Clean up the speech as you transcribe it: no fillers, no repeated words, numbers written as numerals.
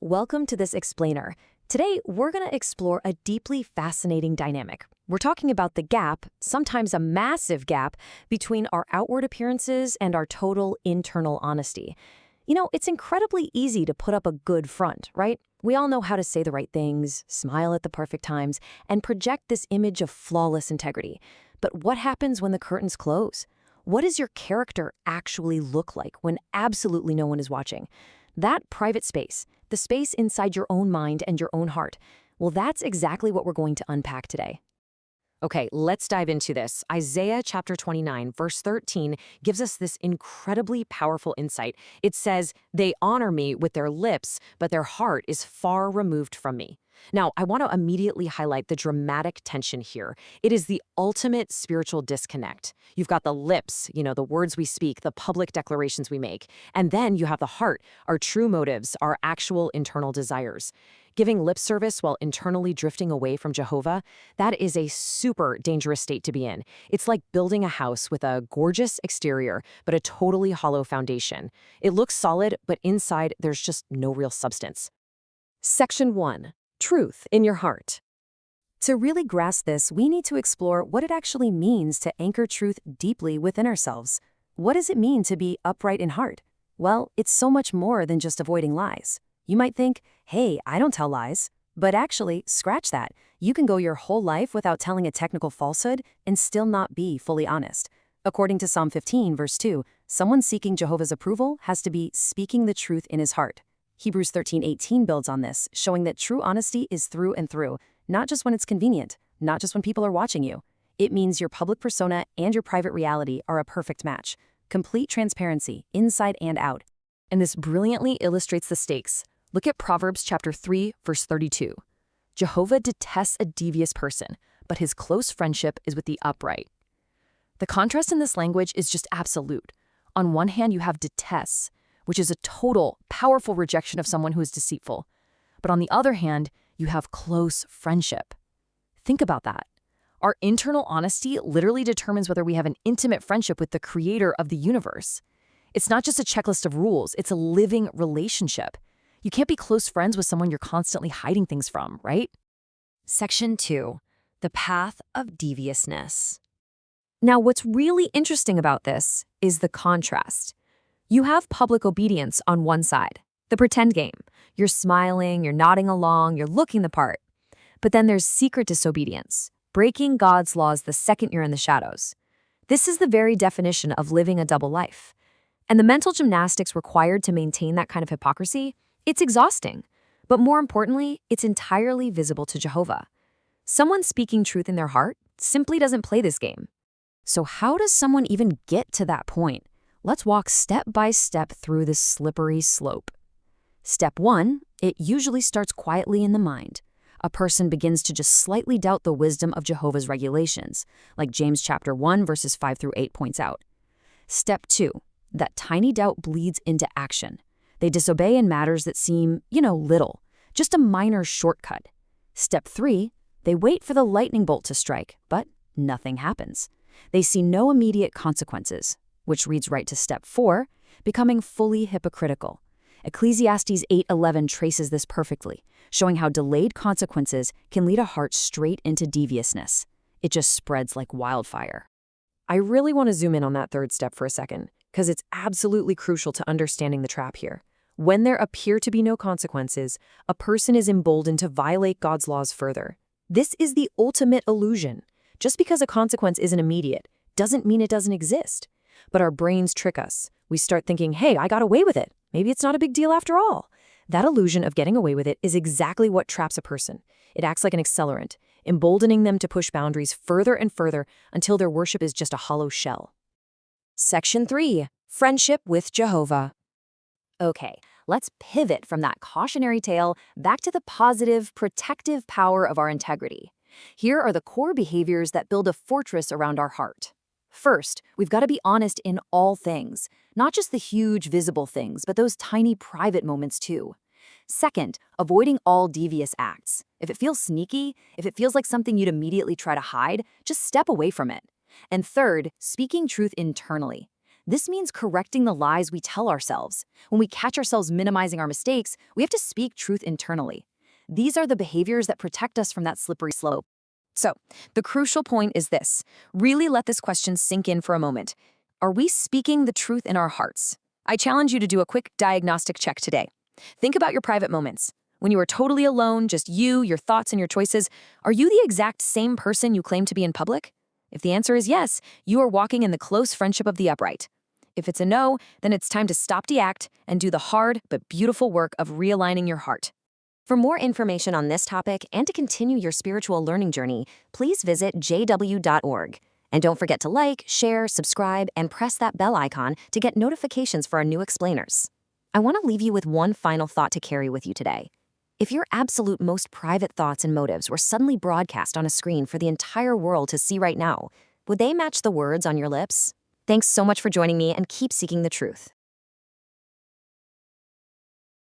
Welcome to this explainer. Today, we're going to explore a deeply fascinating dynamic. We're talking about the gap, sometimes a massive gap, between our outward appearances and our total internal honesty. It's incredibly easy to put up a good front, right? We all know how to say the right things, smile at the perfect times, and project this image of flawless integrity. But what happens when the curtains close? What does your character actually look like when absolutely no one is watching? That private space, the space inside your own mind and your own heart, well, that's exactly what we're going to unpack today. Okay, let's dive into this. Isaiah chapter 29, verse 13 gives us this incredibly powerful insight. It says, "They honor me with their lips, but their heart is far removed from me." Now, I want to immediately highlight the dramatic tension here. It is the ultimate spiritual disconnect. You've got the lips, the words we speak, the public declarations we make, and then you have the heart, our true motives, our actual internal desires. Giving lip service while internally drifting away from Jehovah, that is a super dangerous state to be in. It's like building a house with a gorgeous exterior, but a totally hollow foundation. It looks solid, but inside there's just no real substance. Section 1. Truth in your heart. To really grasp this, we need to explore what it actually means to anchor truth deeply within ourselves. What does it mean to be upright in heart? Well, it's so much more than just avoiding lies. You might think, hey, I don't tell lies. But actually, scratch that. You can go your whole life without telling a technical falsehood and still not be fully honest. According to Psalm 15, verse 2, someone seeking Jehovah's approval has to be speaking the truth in his heart. Hebrews 13:18 builds on this, showing that true honesty is through and through, not just when it's convenient, not just when people are watching you. It means your public persona and your private reality are a perfect match. Complete transparency, inside and out. And this brilliantly illustrates the stakes. Look at Proverbs chapter 3, verse 32. Jehovah detests a devious person, but his close friendship is with the upright. The contrast in this language is just absolute. On one hand, you have detests, which is a total, powerful rejection of someone who is deceitful. But on the other hand, you have close friendship. Think about that. Our internal honesty literally determines whether we have an intimate friendship with the creator of the universe. It's not just a checklist of rules, it's a living relationship. You can't be close friends with someone you're constantly hiding things from, right? Section 2. The path of deviousness. Now, what's really interesting about this is the contrast. You have public obedience on one side, the pretend game. You're smiling, you're nodding along, you're looking the part. But then there's secret disobedience, breaking God's laws the second you're in the shadows. This is the very definition of living a double life. And the mental gymnastics required to maintain that kind of hypocrisy, it's exhausting. But more importantly, it's entirely visible to Jehovah. Someone speaking truth in their heart simply doesn't play this game. So how does someone even get to that point? Let's walk step by step through this slippery slope. Step 1, it usually starts quietly in the mind. A person begins to just slightly doubt the wisdom of Jehovah's regulations, like James chapter 1, verses 5 through 8 points out. Step 2, that tiny doubt bleeds into action. They disobey in matters that seem, little, just a minor shortcut. Step 3, they wait for the lightning bolt to strike, but nothing happens. They see no immediate consequences, which leads right to step 4, becoming fully hypocritical. Ecclesiastes 8:11 traces this perfectly, showing how delayed consequences can lead a heart straight into deviousness. It just spreads like wildfire. I really want to zoom in on that third step for a second, because it's absolutely crucial to understanding the trap here. When there appear to be no consequences, a person is emboldened to violate God's laws further. This is the ultimate illusion. Just because a consequence isn't immediate doesn't mean it doesn't exist. But our brains trick us. We start thinking, hey, I got away with it. Maybe it's not a big deal after all. That illusion of getting away with it is exactly what traps a person. It acts like an accelerant, emboldening them to push boundaries further and further until their worship is just a hollow shell. Section 3. Friendship with Jehovah. Okay, let's pivot from that cautionary tale back to the positive, protective power of our integrity. Here are the core behaviors that build a fortress around our heart. First, we've got to be honest in all things, not just the huge visible things, but those tiny private moments too. Second, avoiding all devious acts. If it feels sneaky, if it feels like something you'd immediately try to hide, just step away from it. And third, speaking truth internally. This means correcting the lies we tell ourselves. When we catch ourselves minimizing our mistakes, we have to speak truth internally. These are the behaviors that protect us from that slippery slope. So, the crucial point is this. Really let this question sink in for a moment. Are we speaking the truth in our hearts? I challenge you to do a quick diagnostic check today. Think about your private moments. When you are totally alone, just you, your thoughts, and your choices, are you the exact same person you claim to be in public? If the answer is yes, you are walking in the close friendship of the upright. If it's a no, then it's time to stop the act and do the hard but beautiful work of realigning your heart. For more information on this topic and to continue your spiritual learning journey, please visit jw.org. And don't forget to like, share, subscribe, and press that bell icon to get notifications for our new explainers. I want to leave you with one final thought to carry with you today. If your absolute most private thoughts and motives were suddenly broadcast on a screen for the entire world to see right now, would they match the words on your lips? Thanks so much for joining me, and keep seeking the truth.